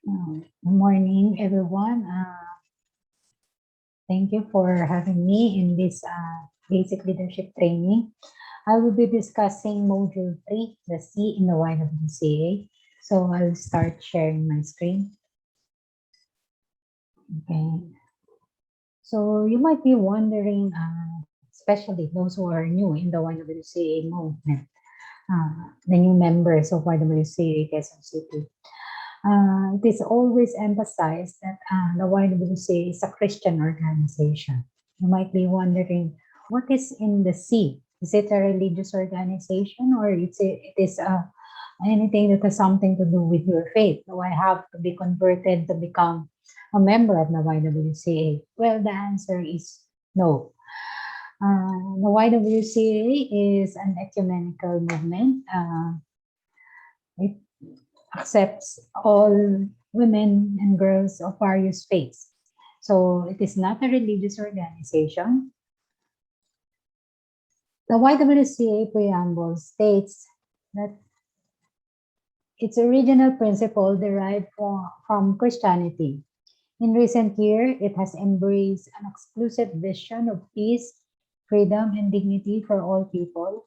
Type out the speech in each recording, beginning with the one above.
Good morning, everyone. Thank you for having me in this basic leadership training. I will be discussing Module 3, the C in the YWCA. So I'll start sharing my screen. Okay. So you might be wondering, especially those who are new in the YWCA movement, the new members of YWCA Quezon City. It is always emphasized that the YWCA is a Christian organization. You might be wondering, what is in the C? Is it a religious organization, or it is anything that has something to do with your faith? Do I have to be converted to become a member of the YWCA? Well, the answer is no. The YWCA is an ecumenical movement. It accepts all women and girls of various faiths. So it is not a religious organization. The YWCA preamble states that its original principle derived from Christianity. In recent years, it has embraced an exclusive vision of peace, freedom, and dignity for all people.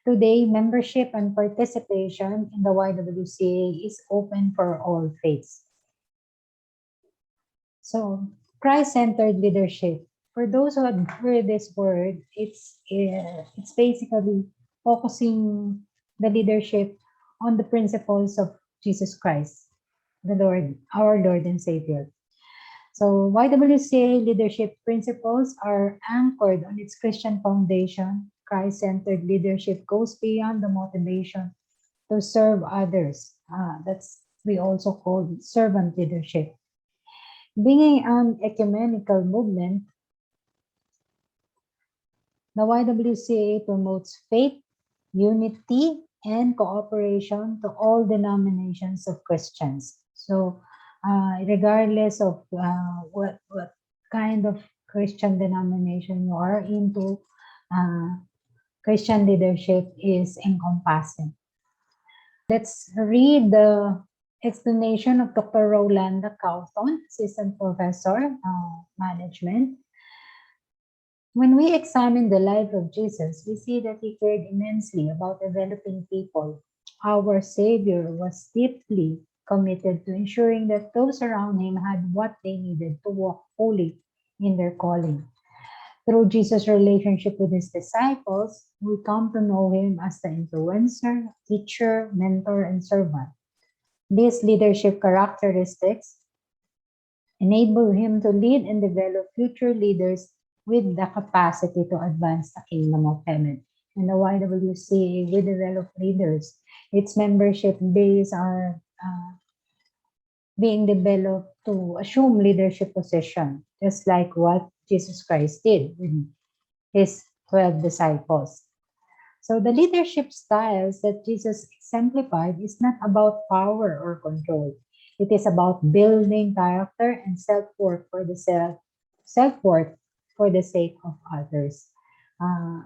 Today, membership and participation in the YWCA is open for all faiths. So, Christ-centered leadership. For those who have heard this word, it's basically focusing the leadership on the principles of Jesus Christ, the Lord, our Lord and Savior. So, YWCA leadership principles are anchored on its Christian foundation. Christ-centered leadership goes beyond the motivation to serve others. That's we also call servant leadership. Being an ecumenical movement, the YWCA promotes faith, unity, and cooperation to all denominations of Christians. So, regardless of what kind of Christian denomination you are into, Christian leadership is encompassing. Let's read the explanation of Dr. Rolanda Cawthon, Assistant Professor, Management. When we examine the life of Jesus, we see that he cared immensely about developing people. Our Savior was deeply committed to ensuring that those around him had what they needed to walk fully in their calling. Through Jesus' relationship with his disciples, we come to know him as the influencer, teacher, mentor, and servant. These leadership characteristics enable him to lead and develop future leaders with the capacity to advance the kingdom of heaven. And the YWCA, we develop leaders. Its membership base are being developed to assume leadership position, just like what Jesus Christ did with his 12 disciples. So the leadership styles that Jesus exemplified is not about power or control. It is about building character and self-worth for the self-worth for the sake of others. Uh,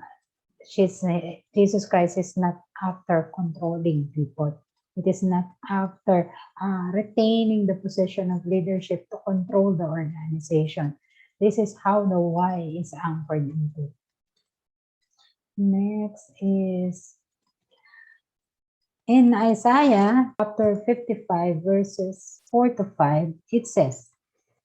Jesus Christ is not after controlling people. It is not after retaining the position of leadership to control the organization. This is how the Y is anchored into. Next is in Isaiah chapter 55 verses 4 to 5, it says,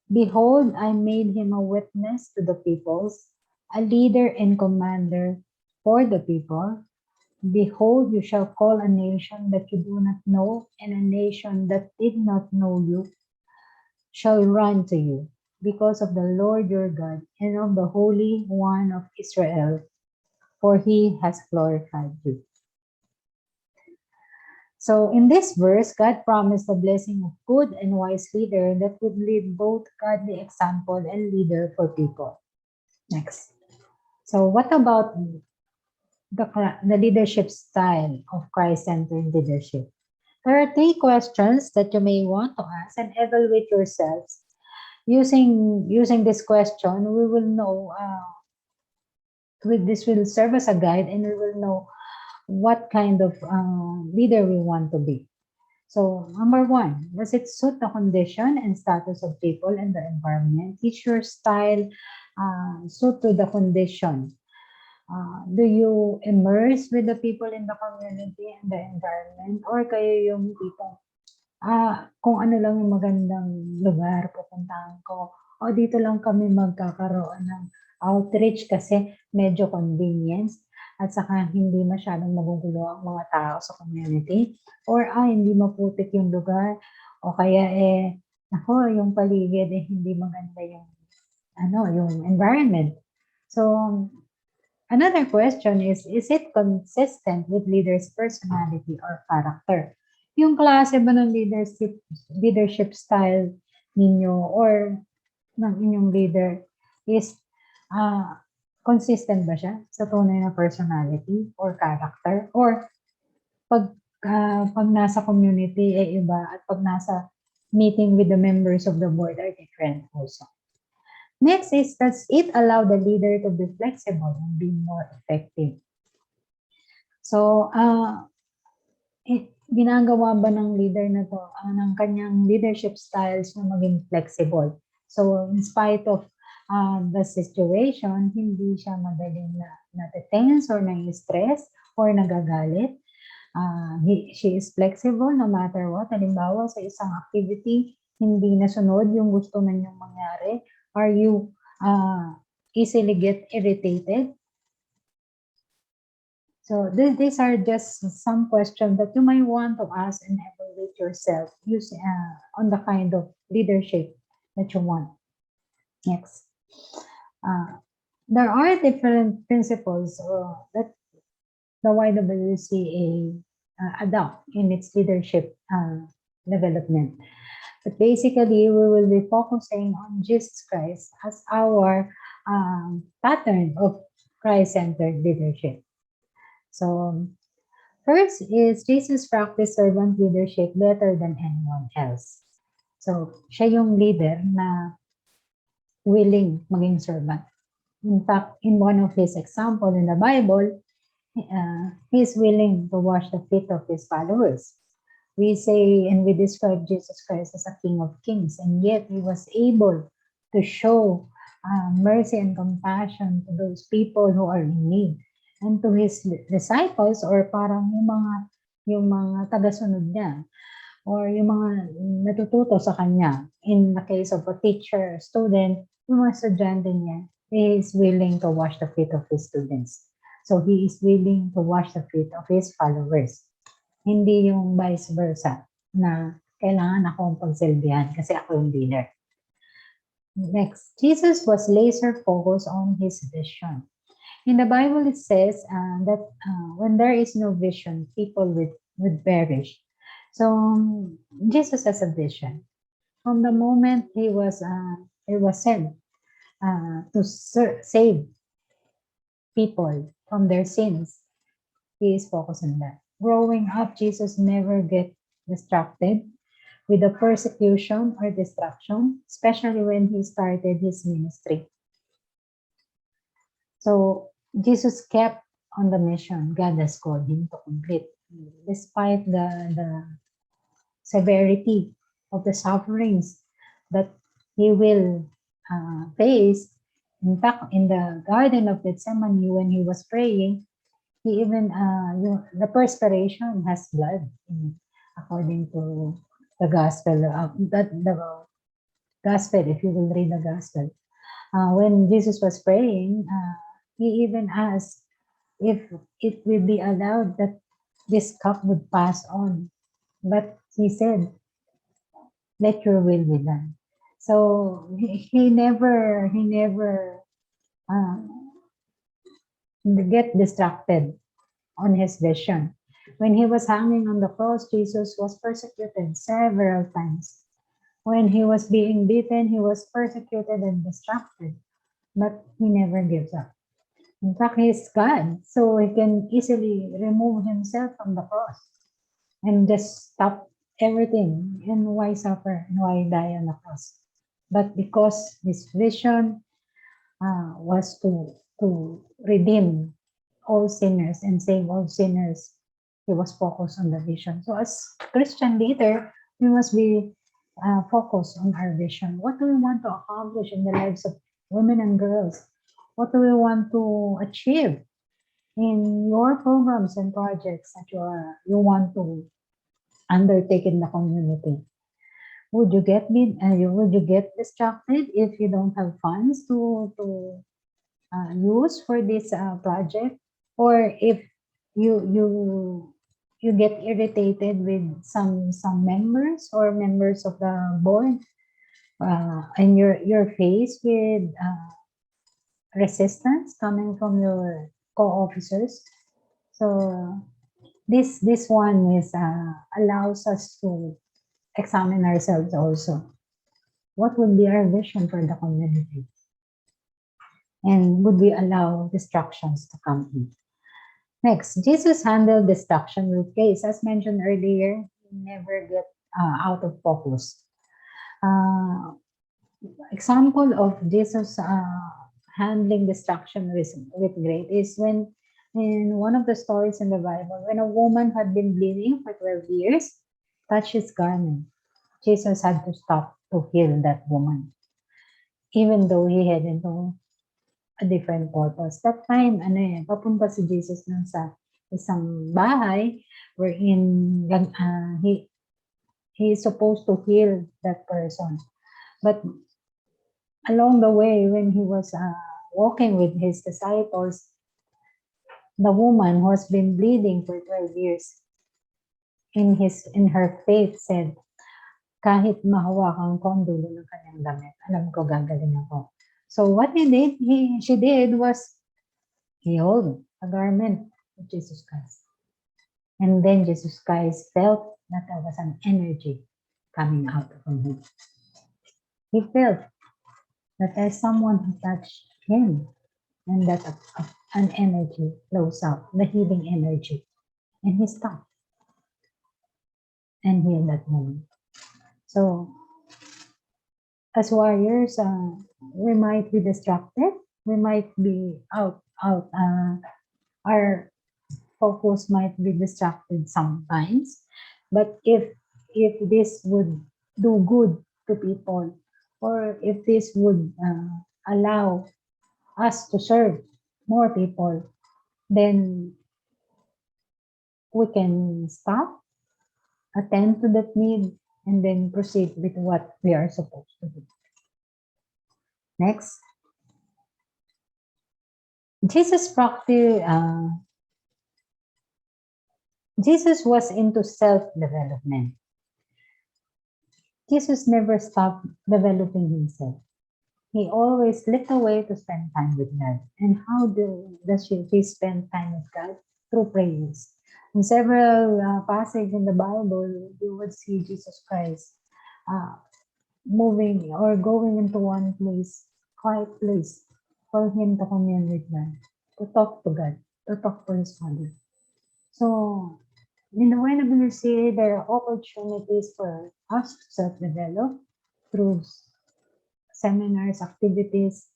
"Behold, I made him a witness to the peoples, a leader and commander for the people. Behold, you shall call a nation that you do not know, and a nation that did not know you shall run to you, because of the Lord your God and of the Holy One of Israel, for he has glorified you." So in this verse, God promised the blessing of good and wise leader that would lead both godly example and leader for people. Next. So what about the leadership style of Christ-centered leadership? There are 3 questions that you may want to ask and evaluate yourselves. Using this question, we will know, this will serve as a guide, and we will know what kind of leader we want to be. So, number one, does it suit the condition and status of people and the environment? Is your style suit to the condition? Do you immerse with the people in the community and the environment? Or kayo yung tipong, kung ano lang yung magandang lugar pupuntahan ko. O dito lang kami magkakaroon ng outreach kasi medyo convenience at saka hindi masyadong magugulo ang mga tao sa community. Or hindi maputik yung lugar o kaya ako, yung paligid hindi maganda yung yung environment. So, another question is it consistent with leader's personality or character? Yung klase ba ng leadership style ninyo or ng inyong leader is consistent ba siya sa tunay na personality or character? Or pag nasa community iba at pag nasa meeting with the members of the board are different also. Next is, does it allow the leader to be flexible and be more effective? So, ginagawa ba ng leader na to, ng kanyang leadership styles na maging flexible? So, in spite of the situation, hindi siya madaling na-tense or na-stress or nagagalit. She is flexible no matter what. Halimbawa, sa isang activity, hindi nasunod yung gusto na niyong mangyari. Are you easily get irritated? So these are just some questions that you might want to ask and evaluate yourself using on the kind of leadership that you want. Next. There are different principles that the YWCA adopt in its leadership development. But basically, we will be focusing on Jesus Christ as our pattern of Christ-centered leadership. So, first is Jesus practiced servant leadership better than anyone else. So, siya yung leader na willing maging servant. In fact, in one of his examples in the Bible, he is willing to wash the feet of his followers. We say and we describe Jesus Christ as a King of Kings, and yet he was able to show mercy and compassion to those people who are in need. And to his disciples or parang yung mga tagasunod niya or yung mga natututo sa kanya. In the case of a teacher, student, yung mga estudyante niya, he is willing to wash the feet of his students. So he is willing to wash the feet of his followers. Hindi yung vice versa na kailangan akong pagsilbihan kasi ako yung leader. Next, Jesus was laser focused on his vision. In the Bible, it says that when there is no vision, people would perish. So Jesus has a vision. From the moment he was sent to save people from their sins, he is focused on that. Growing up, Jesus never get distracted with the persecution or distraction, especially when he started his ministry. So Jesus kept on the mission God has called him to complete, despite the severity of the sufferings that he will face. In fact, in the Garden of Gethsemane, when he was praying, he even the perspiration has blood, according to the gospel. The gospel, if you will read the gospel, when Jesus was praying, he even asked if it will be allowed that this cup would pass on. But he said, let your will be done. So he never get distracted on his vision. When he was hanging on the cross, Jesus was persecuted several times. When he was being beaten, he was persecuted and distracted. But he never gives up. In fact, he is God, so he can easily remove himself from the cross and just stop everything. And why suffer and why die on the cross? But because his vision was to redeem all sinners and save all sinners, He was focused on the vision. So as Christian leader, we must be focused on our vision. What do we want to accomplish in the lives of women and girls? What do we want to achieve in your programs and projects that you want to undertake in the community? Would you get distracted if you don't have funds to use for this project, or if you get irritated with some members of the board, and you're faced with resistance coming from your co-officers. So this one is allows us to examine ourselves also. What would be our vision for the community? And would we allow distractions to come in? Next, Jesus handled distraction with grace. As mentioned earlier, he never get out of focus. Example of Jesus handling distraction with grace is when in one of the stories in the Bible, when a woman had been bleeding for 12 years, touched his garment. Jesus had to stop to heal that woman, even though he had into a different purpose. That time, papunta si Jesus nun sa isang bahay wherein he is supposed to heal that person. But along the way, when he was walking with his disciples, the woman who has been bleeding for 12 years, in her faith said, kahit mahawakan ko ang dulo ng kanyang damit, alam ko gagaling ako. So what she did was healed a garment of Jesus Christ. And then Jesus Christ felt that there was an energy coming out from him. He felt that there's someone who touched him, and that an energy flows out, the healing energy. And he stopped and healed that moment. So, as warriors, we might be distracted. We might be our focus might be distracted sometimes. But if this would do good to people, or if this would allow us to serve more people, then we can stop, attend to that need, and then proceed with what we are supposed to do. Next. Jesus was into self-development. Jesus never stopped developing himself. He always slipped away to spend time with God. And how does he spend time with God? Through prayers. In several passages in the Bible, you would see Jesus Christ moving or going into one place, quiet place, for him to commune with God, to talk to God, to talk to his Father. So, in the YWCA, there are opportunities for us to self-develop through seminars, activities,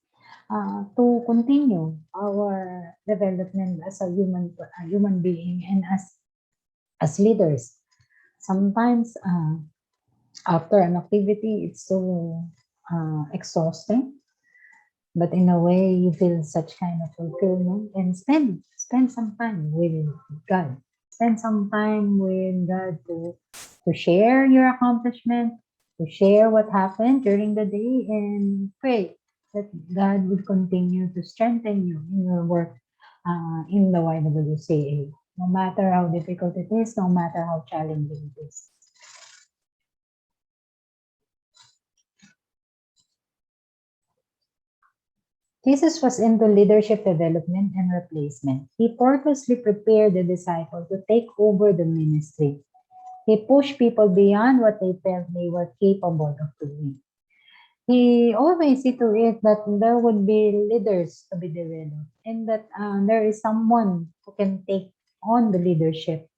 to continue our development as a human being and as leaders. Sometimes after an activity, it's so exhausting, but in a way you feel such kind of fulfillment, and spend some time with God. Spend some time with God to share your accomplishment, to share what happened during the day, and pray that God will continue to strengthen you in your work in the YWCA, no matter how difficult it is, no matter how challenging it is. Jesus was into leadership development and replacement. He purposely prepared the disciples to take over the ministry. He pushed people beyond what they felt they were capable of doing. He always see to it that there would be leaders to be developed, and that there is someone who can take on the leadership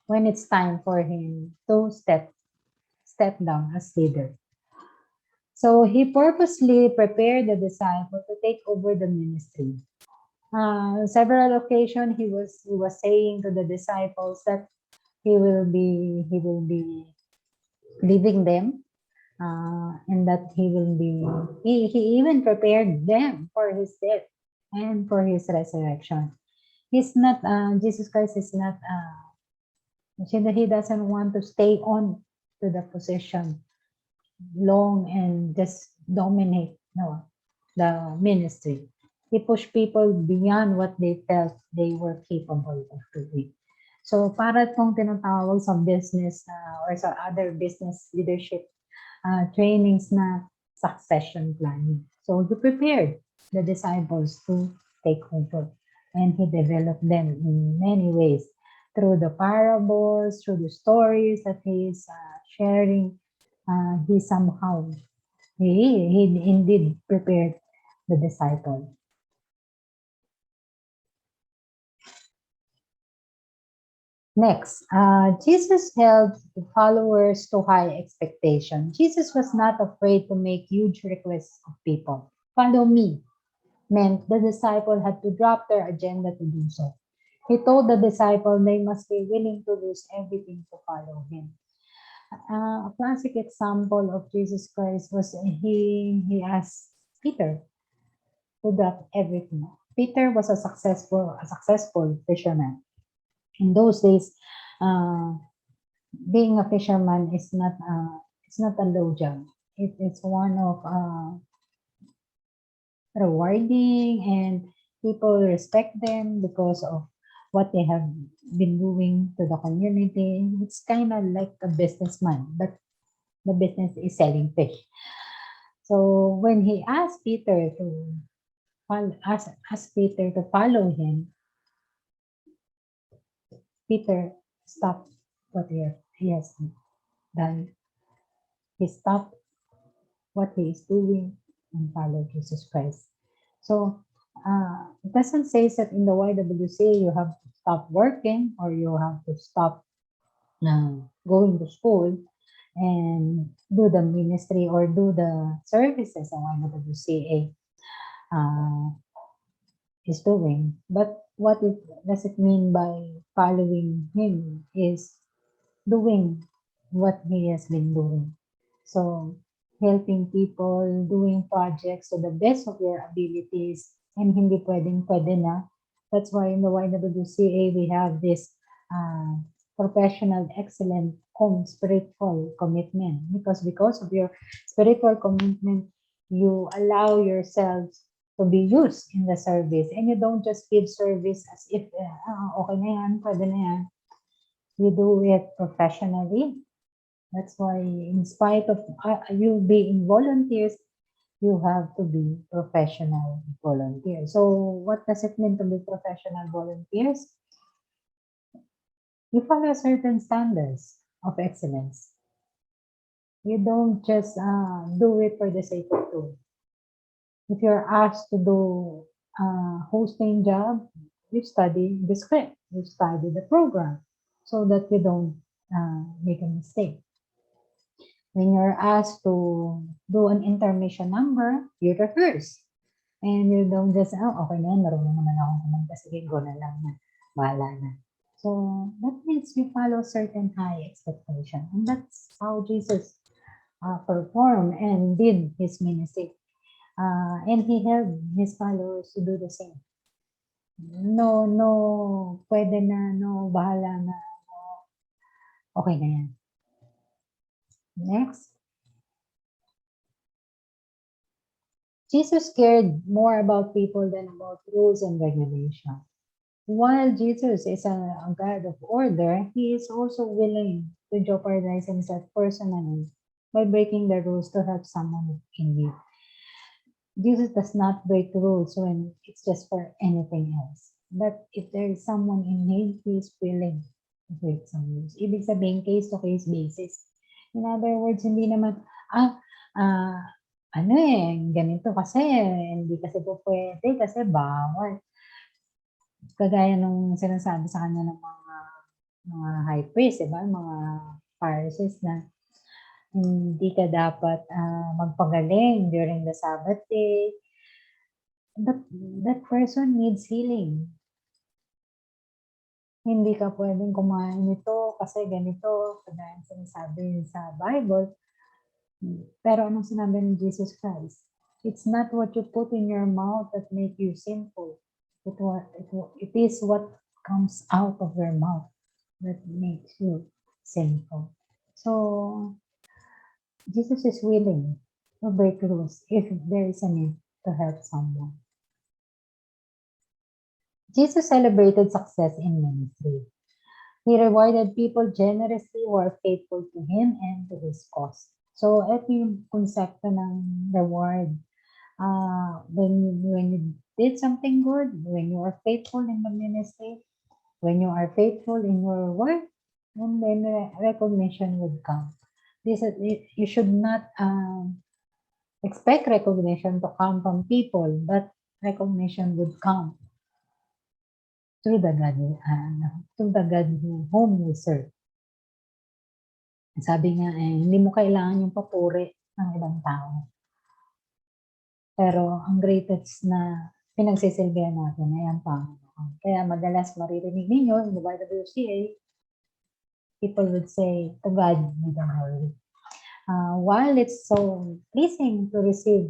when it's time for him to step down as leader. So he purposely prepared the disciple to take over the ministry. Several occasions he was saying to the disciples that he will be leaving them, and that he will be he even prepared them for his death and for his resurrection. He's not Jesus Christ is not he doesn't want to stay on to the position long and just dominate the ministry. He pushed people beyond what they felt they were capable of doing. So para itong tinatawag sa business or sa other business leadership trainings na succession planning. So he prepared the disciples to take over, and he developed them in many ways through the parables, through the stories that he is sharing. He somehow he indeed prepared the disciple. Next, Jesus held the followers to high expectation. Jesus was not afraid to make huge requests of people. Follow me meant the disciple had to drop their agenda to do so. He told the disciple they must be willing to lose everything to follow him. A classic example of Jesus Christ was he asked Peter to drop everything. Peter was a successful fisherman. In those days, being a fisherman is not it's not a low job. It's one of rewarding, and people respect them because of what they have been doing to the community. It's kind of like a businessman, but the business is selling fish. So when he asked Peter to follow him, Peter stopped what he has done. He stopped what he is doing and followed Jesus Christ. So it doesn't say that in the YWCA you have to stop working or you have to stop going to school and do the ministry or do the services that YWCA is doing. But what does it mean by following him is doing what he has been doing. So helping people, doing projects to the best of your abilities, and hindi pwede na. That's why in the YWCA we have this professional excellent spiritual commitment, because of your spiritual commitment, you allow yourselves to be used in the service, and you don't just give service as if okay na yan, pwede na yan. You do it professionally. That's why in spite of you being volunteers, you have to be professional volunteers. So what does it mean to be professional volunteers? You follow certain standards of excellence. You don't just do it for the sake of doing. If you're asked to do a hosting job, you study the script, you study the program, so that you don't make a mistake. When you're asked to do an intermission number, you rehearse. And you don't just, okay na yan, marunong naman akong kumanta, sige, go na lang na, bahala na. So, that means you follow certain high expectation. And that's how Jesus performed and did his ministry. And he helped his followers to do the same. No, pwede na, no, bahala na, no, okay na yan. Next. Jesus cared more about people than about rules and regulations. While Jesus is a God of order, he is also willing to jeopardize himself personally by breaking the rules to help someone in need. Jesus does not break rules when it's just for anything else. But if there is someone in need, he is willing to break some rules. Ibig sabihin, case-to-case basis. In other words, hindi naman, ganito kasi, hindi kasi po pwede kasi bawal. Kagaya nung sinasabi sa kanya ng mga high priest, diba? Mga Pharisees na hindi ka dapat magpagaling during the Sabbath day. That person needs healing. Hindi ka pwedeng kumain nito kasi ganito, kagaya sinasabi sa Bible. Pero anong sinabi ni Jesus Christ? It's not what you put in your mouth that make you sinful. It is what comes out of your mouth that makes you sinful. So, Jesus is willing to break rules if there is a need to help someone. Jesus celebrated success in ministry. He rewarded people generously who are faithful to Him and to His cause. So, ito yung konsepto ng reward. When you did something good, when you are faithful in the ministry, when you are faithful in your work, and then recognition would come. You should not expect recognition to come from people, but recognition would come through the God whom we serve. Sabi nga, hindi mo kailangan yung papuri ng ibang tao. Pero ang greatest na pinagsisilbihan natin ay ang Panginoon. Kaya madalas maririnig ninyo in the YWCA, people would say, to God be the glory. While it's so pleasing to receive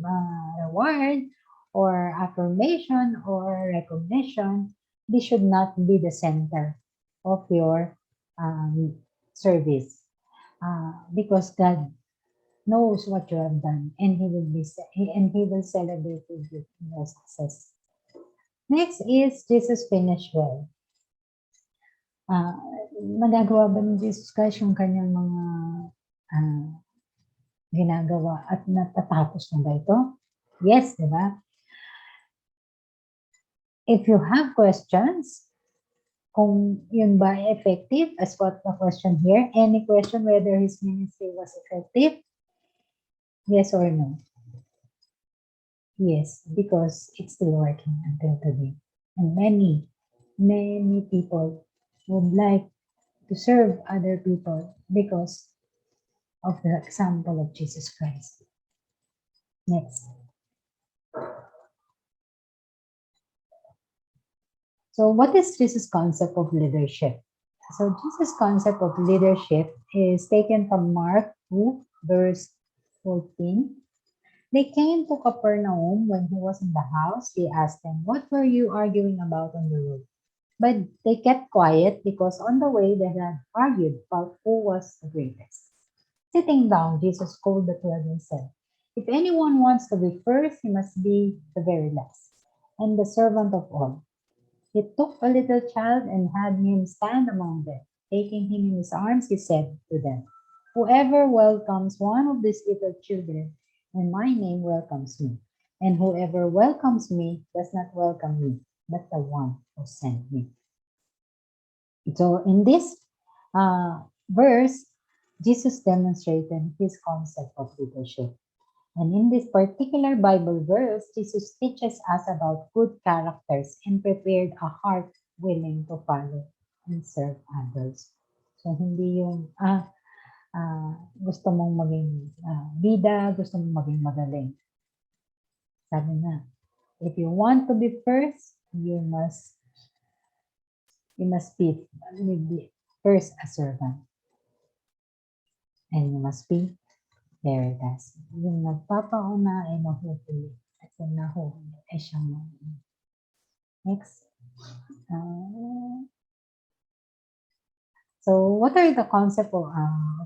reward or affirmation or recognition, this should not be the center of your service. Because God knows what you have done and He will celebrate with you your success. Next is Jesus finished well. Nagagawa ba ni Jesus Christ yung kanyang mga ginagawa at natatapos na ba ito? Yes, di ba? If you have questions, kung yun ba effective, as what the question here, any question whether His ministry was effective? Yes or no? Yes, because it's still working until today. And many people would like to serve other people because of the example of Jesus Christ. Next. So what is Jesus' concept of leadership? So Jesus' concept of leadership is taken from Mark 2, verse 14. They came to Capernaum. When He was in the house, He asked them, "What were you arguing about on the road?" But they kept quiet because on the way they had argued about who was the greatest. Sitting down, Jesus called the 12 and said, "If anyone wants to be first, he must be the very last and the servant of all." He took a little child and had him stand among them. Taking him in His arms, He said to them, "Whoever welcomes one of these little children in my name welcomes me. And whoever welcomes me does not welcome me, but the one who sent me." So in this verse, Jesus demonstrated His concept of leadership. And in this particular Bible verse, Jesus teaches us about good characters and prepared a heart willing to follow and serve others. So hindi yung gusto mong maging bida, gusto mong maging magaling. Sabi nga, if you want to be first, you must be first a servant. And you must be very last. Yung nagpapauna ay mahuhuli. At yung nahuhuli ay siyang mahuhuli. Next. So what are the concepts of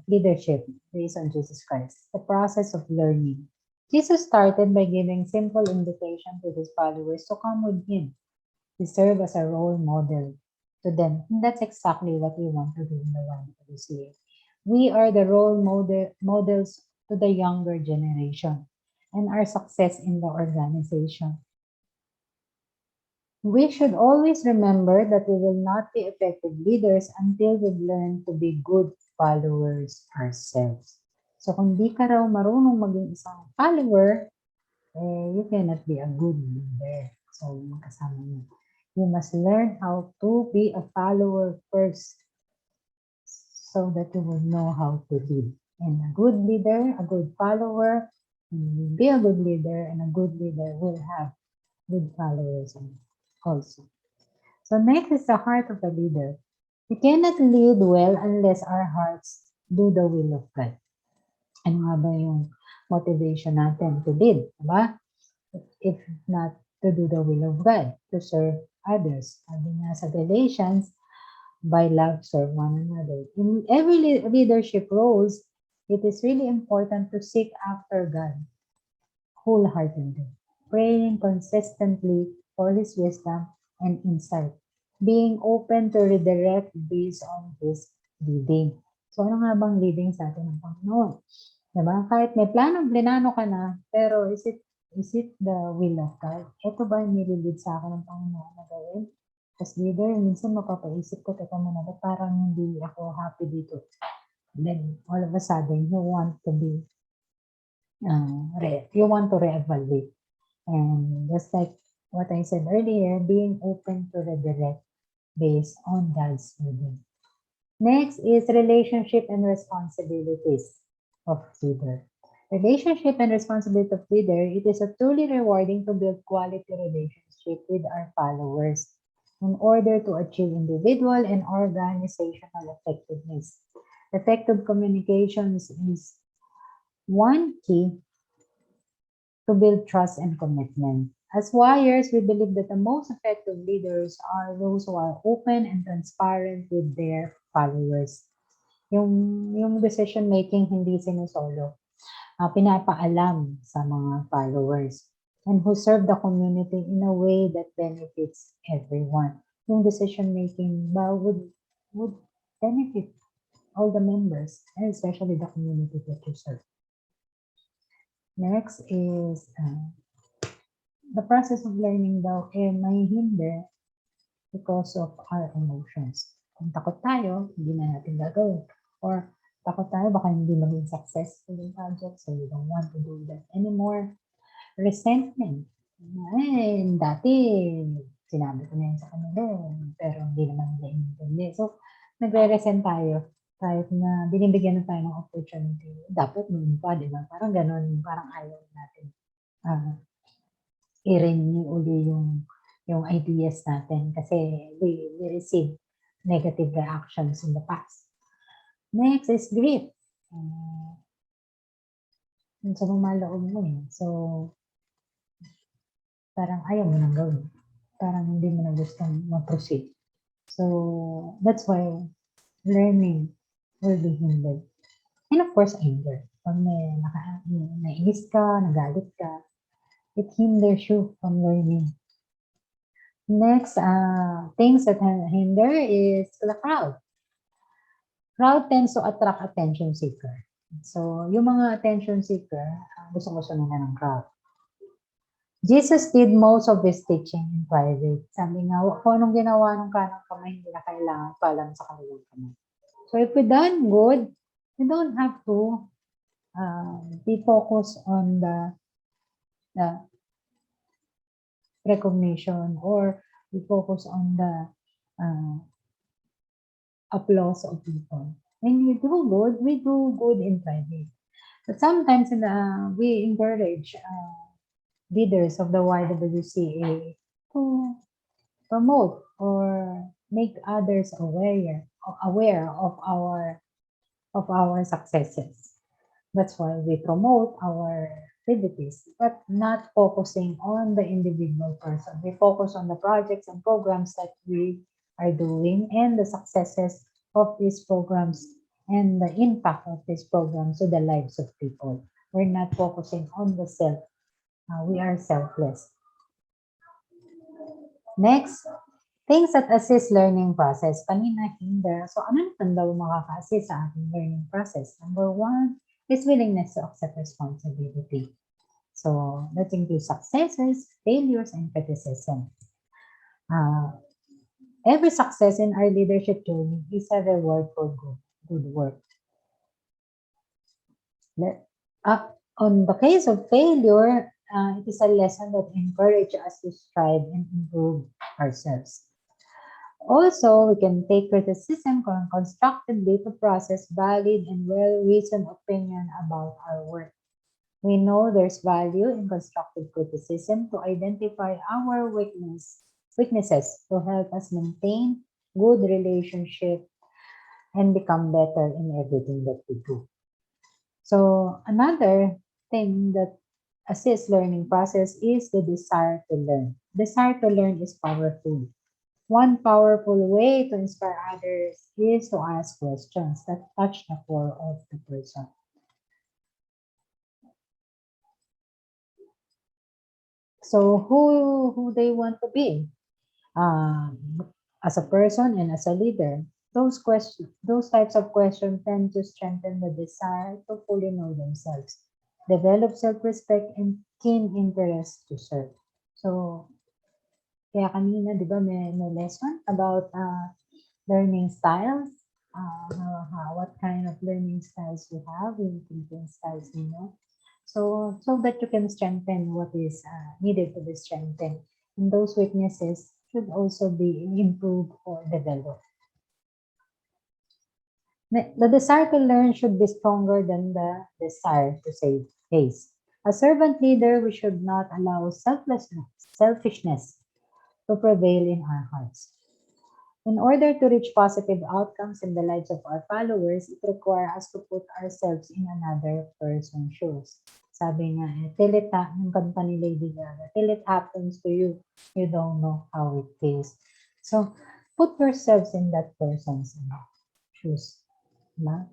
leadership based on Jesus Christ? The process of learning. Jesus started by giving simple invitation to His followers to come with Him, to serve as a role model to them. And that's exactly what we want to do in the YWCA. We are the role models to the younger generation and our success in the organization. We should always remember that we will not be effective leaders until we've learned to be good followers ourselves. So kung di ka raw marunong maging isang follower, you cannot be a good leader. So magkasama mo. You must learn how to be a follower first so that you will know how to lead. And a good leader, a good follower, will be a good leader, and a good leader will have good followers also. So next is the heart of the leader. We cannot lead well unless our hearts do the will of God. Ano nga ba yung motivation natin to lead, diba? If not to do the will of God, to serve others. Sabi nga sa Galatians, by love serve one another. In every leadership roles, it is really important to seek after God wholeheartedly, praying consistently for His wisdom and insight, being open to redirect based on His leading. So ano nga bang leading sa atin ng Panginoon? Diba? Kahit may planong ka na, pero is it the will of God? Ito ba yung nililid sa akin ng Panginoon na gawin? As leader, minsan mapapaisip ko, teka muna, ba't parang hindi ako happy dito? Then, all of a sudden, you want to be, you want to reevaluate. And just like what I said earlier, being open to redirect based on God's leading. Next is relationship and responsibilities of leader. Relationship and responsibility of leader, it is a truly rewarding to build quality relationship with our followers in order to achieve individual and organizational effectiveness. Effective communications is one key to build trust and commitment. As wires, we believe that the most effective leaders are those who are open and transparent with their followers. Yung decision making hindi sinusolo. Pinapaalam sa mga followers and who serve the community in a way that benefits everyone. Yung decision making ba would benefit all the members and especially the community that you serve. Next is the process of learning daw may hinder because of our emotions. Kung takot tayo, hindi na natin gagawin. Or takot tayo, baka hindi maging successful yung project, so we don't want to do that anymore. Resentment. Ay, dati, sinabi ko na yun sa kanila, pero hindi naman nila inintindi. So, nagre-resent tayo. Kahit na binibigyan na tayo ng opportunity. Dapat noon pa, di ba? Parang ganun, parang ayaw natin. I-renew uli yung ideas natin kasi we receive negative reactions in the past. Next is grief. So, lumaloob mo eh. So, parang ayaw mo nang gawin. Parang hindi mo na gustong mag-proceed. So, that's why learning will be hindered. And of course, anger. Pag nainis ka, nagalit ka, it hinders you from learning. Next, things that hinder is the crowd. Crowd tends to attract attention seeker. So, yung mga attention seeker, gusto-gusto nila ng crowd. Jesus did most of his teaching in private. Sabi nga, kung anong ginawa ng kanang kamay, hindi na kailangan paalam sa kanilang kamay. So, if we done good, we don't have to be focused on the recognition or we focus on the applause of people. When we do good in private. But sometimes we encourage leaders of the YWCA to promote or make others aware of our successes. That's why we promote our activities, but not focusing on the individual person. We focus on the projects and programs that we are doing and the successes of these programs and the impact of these programs to the lives of people. We're not focusing on the self. We are selfless. Next, things that assist learning process. Kanina, hinder. So, ano naman daw makaka-assist sa ating learning process? Number one is willingness to accept responsibility. So, that includes successes, failures, and criticism. Every success in our leadership journey is a reward for good work. On the case of failure, it is a lesson that encourages us to strive and improve ourselves. Also, we can take criticism constructively to process valid and well-reasoned opinion about our work. We know there's value in constructive criticism to identify our weaknesses to help us maintain good relationship, and become better in everything that we do. So another thing that assists learning process is the desire to learn. Desire to learn is powerful. One powerful way to inspire others is to ask questions that touch the core of the person. So who they want to be as a person and as a leader. Those types of questions tend to strengthen the desire to fully know themselves, develop self-respect and keen interest to serve. So, kaya kanina, di ba, may lesson about learning styles, what kind of learning styles you have, yung thinking styles ninyo. So that you can strengthen what is needed to be strengthened. And those weaknesses should also be improved or developed. The desire to learn should be stronger than the desire to save face. As servant leader, we should not allow selfishness to prevail in our hearts. In order to reach positive outcomes in the lives of our followers, it requires us to put ourselves in another person's shoes. Sabi nga, yung kanta ni Lady Gaga, till it happens to you, you don't know how it feels. So, put yourselves in that person's shoes. Diba?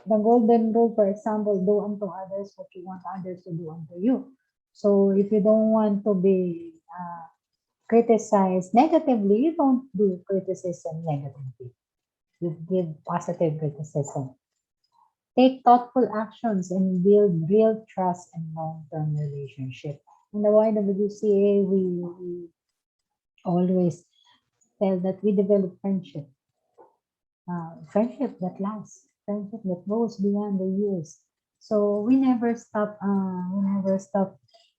The golden rule, for example, do unto others what you want others to do unto you. So, if you don't want to be criticize negatively, you don't do criticism negatively. You give positive criticism. Take thoughtful actions and build real trust and long-term relationship. In the YWCA, we always tell that we develop friendship. Friendship that lasts, friendship that goes beyond the years. So we never stop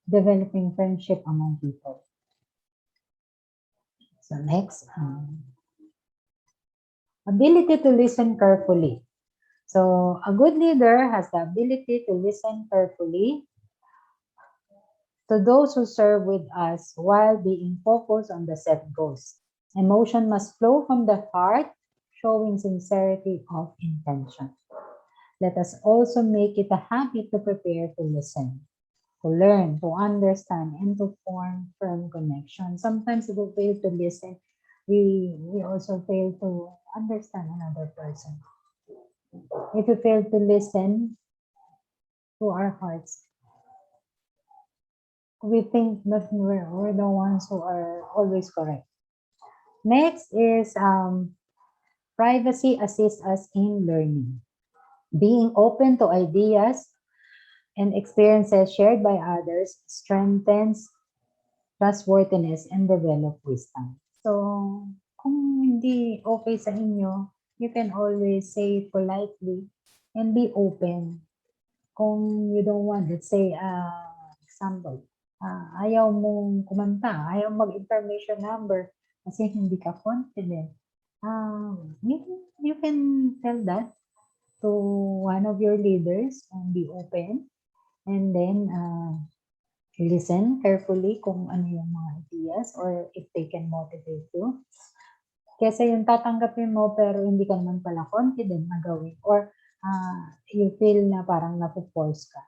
developing friendship among people. So next, ability to listen carefully. So a good leader has the ability to listen carefully to those who serve with us while being focused on the set goals. Emotion must flow from the heart, showing sincerity of intention. Let us also make it a habit to prepare to listen, to learn, to understand, and to form firm connection. Sometimes if we fail to listen, we also fail to understand another person. If we fail to listen to our hearts, we think that we're the ones who are always correct. Next is privacy assists us in learning. Being open to ideas and experiences shared by others strengthens trustworthiness and develop wisdom. So, kung hindi okay sa inyo, you can always say it politely and be open. Kung you don't want, let's say, example, ayaw mong kumanta, ayaw mag-information number kasi hindi ka confident. You can tell that to one of your leaders and be open and then listen carefully kung ano yung mga ideas or if they can motivate you. Kasi yung tatanggapin mo pero hindi ka naman pala confident na gawin or you feel na parang napo-force ka.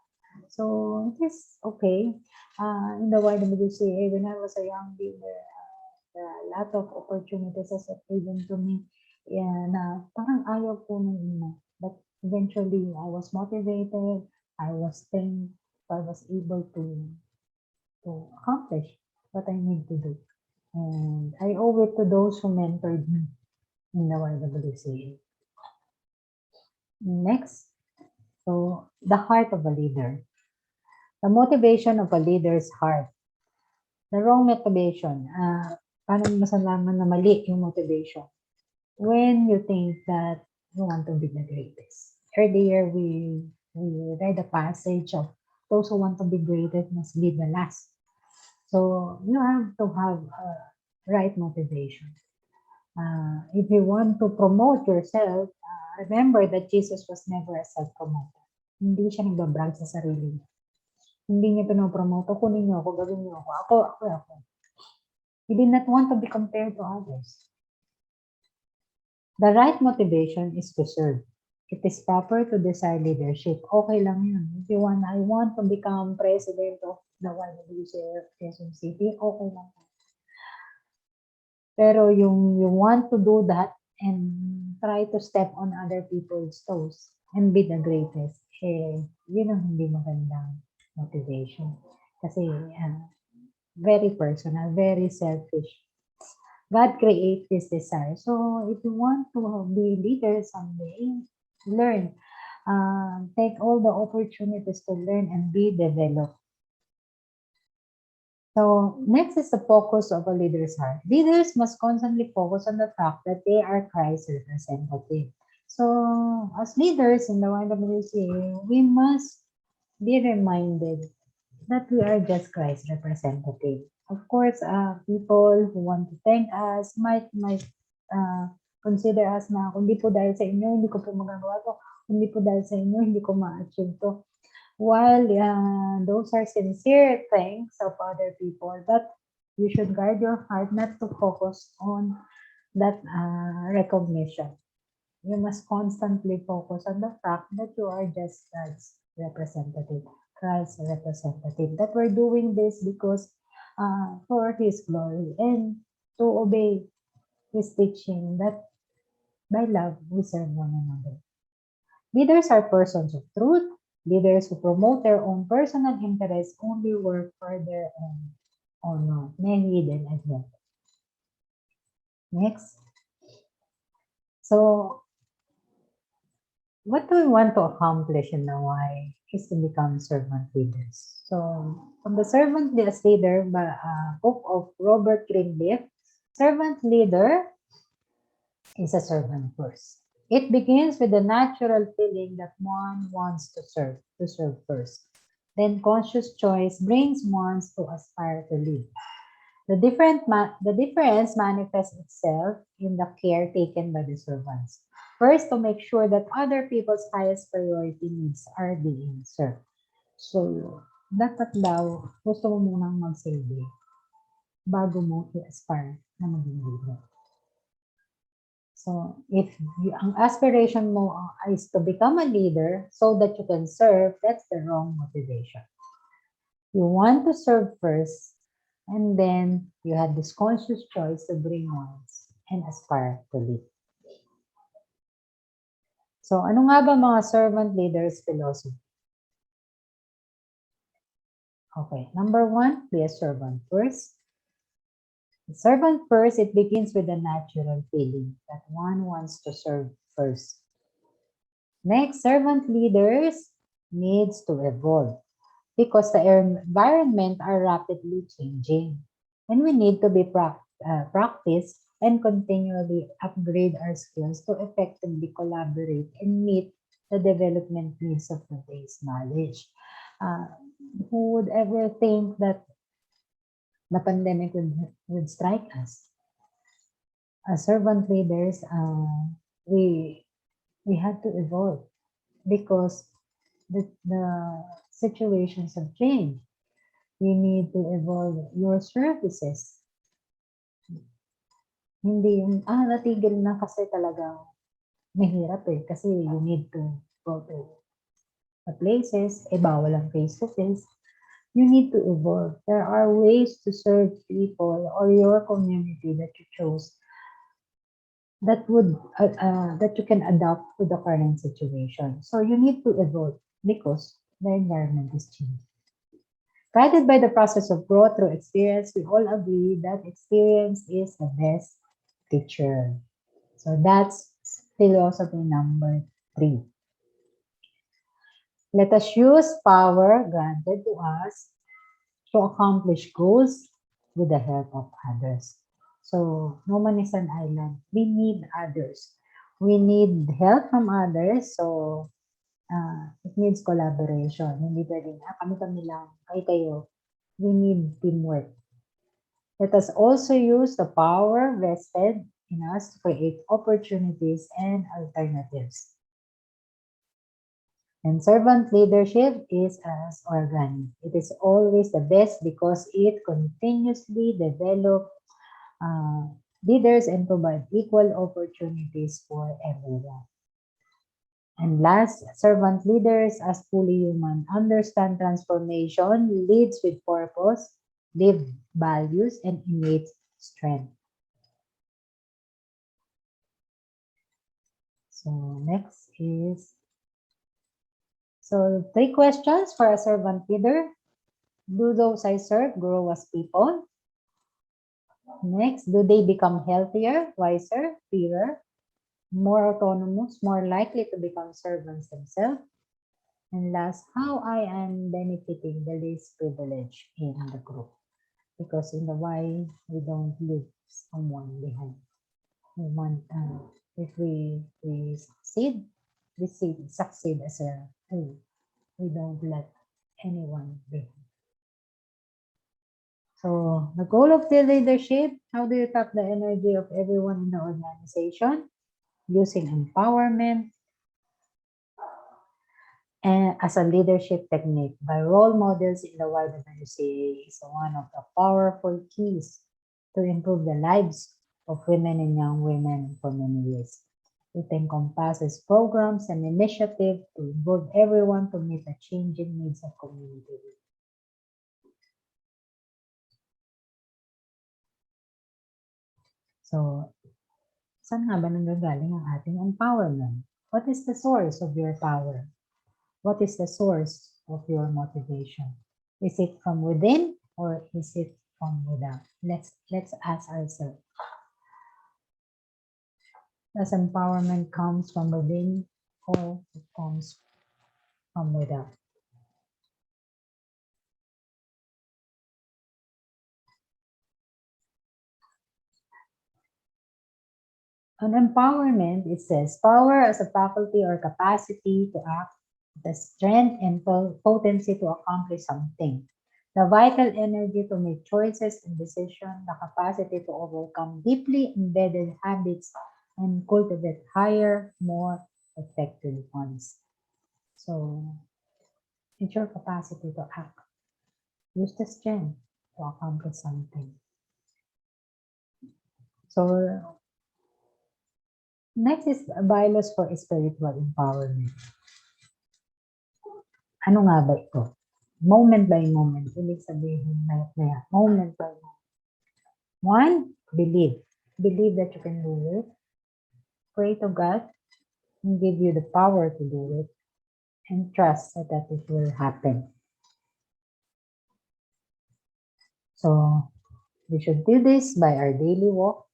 So, it is okay. In the YWCA, when I was a young leader, there are a lot of opportunities as given to me na parang ayaw ko nung una. But eventually, I was motivated, I was trained, I was able to accomplish what I need to do. And I owe it to those who mentored me in the YWCA. Next, so the heart of a leader. The motivation of a leader's heart. The wrong motivation. Paano masalaman na mali yung motivation? When you think that you want to be the greatest. Earlier, we read a passage of those who want to be greatest must be the last. So you have to have right motivation. If you want to promote yourself, remember that Jesus was never a self-promoter. Hindi siya nagbabrag sa sarili niya. Hindi niya pinopromote, kunin niyo ako, gawin niyo ako. He did not want to be compared to others. The right motivation is to serve. It is proper to desire leadership. Okay lang yun. If you want, I want to become president of the YWCA of Quezon City, okay lang. Pero yung you want to do that and try to step on other people's toes and be the greatest, yun ang hindi magandang motivation. Kasi very personal, very selfish. God creates this desire. So if you want to be leader someday, learn. Take all the opportunities to learn and be developed. So next is the focus of a leader's heart. Leaders must constantly focus on the fact that they are Christ's representative. So as leaders in the YWCA, we must be reminded that we are just Christ's representative. Of course, people who want to thank us might consider us na kung di po dahil sa inyo, hindi ko po magagawa to. Kung di po dahil sa inyo, hindi ko ma-achieve to. While those are sincere thanks of other people, but you should guard your heart not to focus on that recognition. You must constantly focus on the fact that you are just God's representative, Christ's representative, that we're doing this because for His glory and to obey His teaching that by love we serve one another. Leaders are persons of truth. Leaders who promote their own personal interests only work for their own honor, may hidden agenda. Next. So, what do we want to accomplish in the Y is to become servant leaders. So, from the servant leader book of Robert Greenleaf, servant leader is a servant first. It begins with the natural feeling that one wants to serve first. Then conscious choice brings one to aspire to lead. The difference manifests itself in the care taken by the servants. First, to make sure that other people's highest priority needs are being served. So, dapat daw, gusto mo munang mag-silbi bago mo i-aspire na maging leader. So, if ang aspiration mo is to become a leader so that you can serve, that's the wrong motivation. You want to serve first, and then you have this conscious choice to bring ones and aspire to lead. So, ano nga ba mga servant leaders philosophy? Okay, number 1, be a servant first. Servant first, it begins with a natural feeling that one wants to serve first. Next, servant leaders needs to evolve because the environment are rapidly changing. And we need to be practice and continually upgrade our skills to effectively collaborate and meet the development needs of today's knowledge. Who would ever think that the pandemic would strike us? As servant leaders, we had to evolve because the situations have changed. You need to evolve your services. Hindi yung, natigil na kasi talagang mahirap kasi you need to go to the places, bawal ang face-to-face. You need to evolve. There are ways to serve people or your community that you chose that you can adapt to the current situation. So you need to evolve because the environment is changing. Guided by the process of growth through experience, we all agree that experience is the best teacher. So that's philosophy number 3. Let us use power granted to us to accomplish goals with the help of others. So, no man is an island. We need others. We need help from others. So, it needs collaboration. Hindi pwedeng, kami lang, kayo. We need teamwork. Let us also use the power vested in us to create opportunities and alternatives. And servant leadership is as organic. It is always the best because it continuously develops leaders and provide equal opportunities for everyone. And last, servant leaders as fully human understand transformation, leads with purpose, live values, and innate strength. So next is, so 3 questions for a servant leader. Do those I serve grow as people? Next, do they become healthier, wiser, freer, more autonomous, more likely to become servants themselves? And last, how I am benefiting the least privileged in the group. Because in the why, we don't leave someone behind. We want, if we succeed, we succeed as a whole. We don't let anyone behind. So the goal of the leadership, how do you tap the energy of everyone in the organization? Using empowerment and as a leadership technique by role models in the YWCA is one of the powerful keys to improve the lives of women and young women for many years. It encompasses programs and initiatives to involve everyone to meet the changing needs of community. So, saan nga ba nanggagaling ang ating empowerment? What is the source of your power? What is the source of your motivation? Is it from within or is it from without? Let's ask ourselves. Does empowerment comes from within or it comes from without? On empowerment, it says power as a faculty or capacity to act, the strength and potency to accomplish something, the vital energy to make choices and decisions, the capacity to overcome deeply embedded habits and cultivate higher, more effective ones. So, it's your capacity to act. Use the strength to accomplish something. So, next is bylaws for spiritual empowerment. Ano nga ba ito? Moment by moment. Ibig sabihin, moment by moment. 1, believe. Believe that you can do it. Pray to God and give you the power to do it. And trust that it will happen. So, we should do this by our daily walk.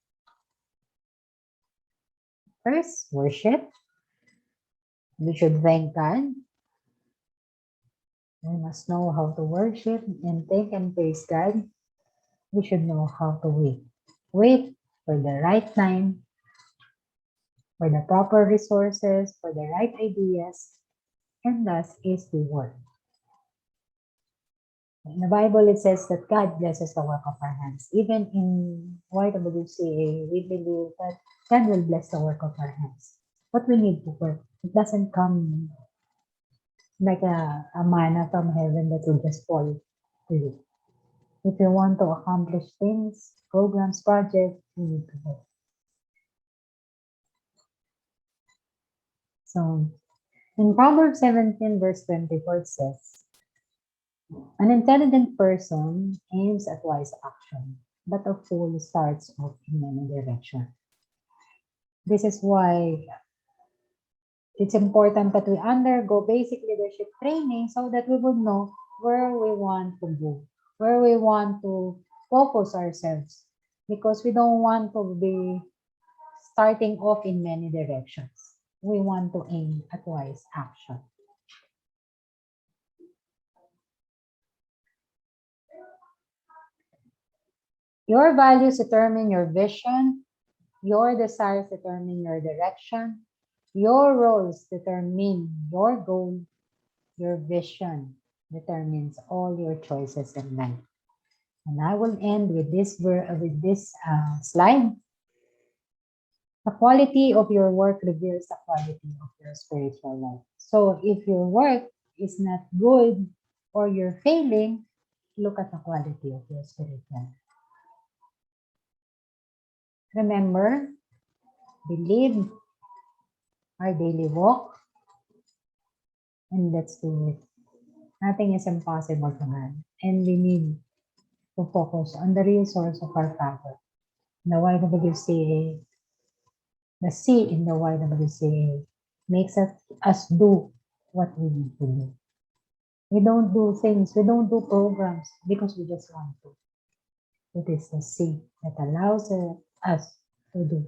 First, worship. We should thank God. We must know how to worship and thank and praise God. We should know how to wait. Wait for the right time, for the proper resources, for the right ideas, and thus is the work. In the Bible, it says that God blesses the work of our hands. Even in YWCA, we believe that God will bless the work of our hands. But we need to work. It doesn't come like a manna from heaven that will just fall to you. If you want to accomplish things, programs, projects, you need to work. So, in Proverbs 17, verse 24, it says, an intelligent person aims at wise action, but a fool starts off in many directions. This is why it's important that we undergo basic leadership training so that we would know where we want to go, where we want to focus ourselves, because we don't want to be starting off in many directions. We want to aim at wise action. Your values determine your vision. Your desires determine your direction. Your roles determine your goal. Your vision determines all your choices in life. And I will end with this slide. The quality of your work reveals the quality of your spiritual life. So if your work is not good or you're failing, look at the quality of your spiritual life. Remember, we live our daily walk, and let's do it. Nothing is impossible to God, and we need to focus on the real source of our power. The YWCA, the C in the YWCA makes us do what we need to do. We don't do things, we don't do programs because we just want to. It is the C that allows us to do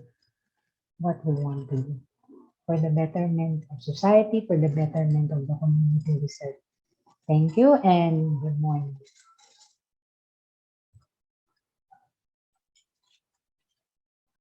what we want to do for the betterment of society, for the betterment of the community we serve. Thank you and good morning.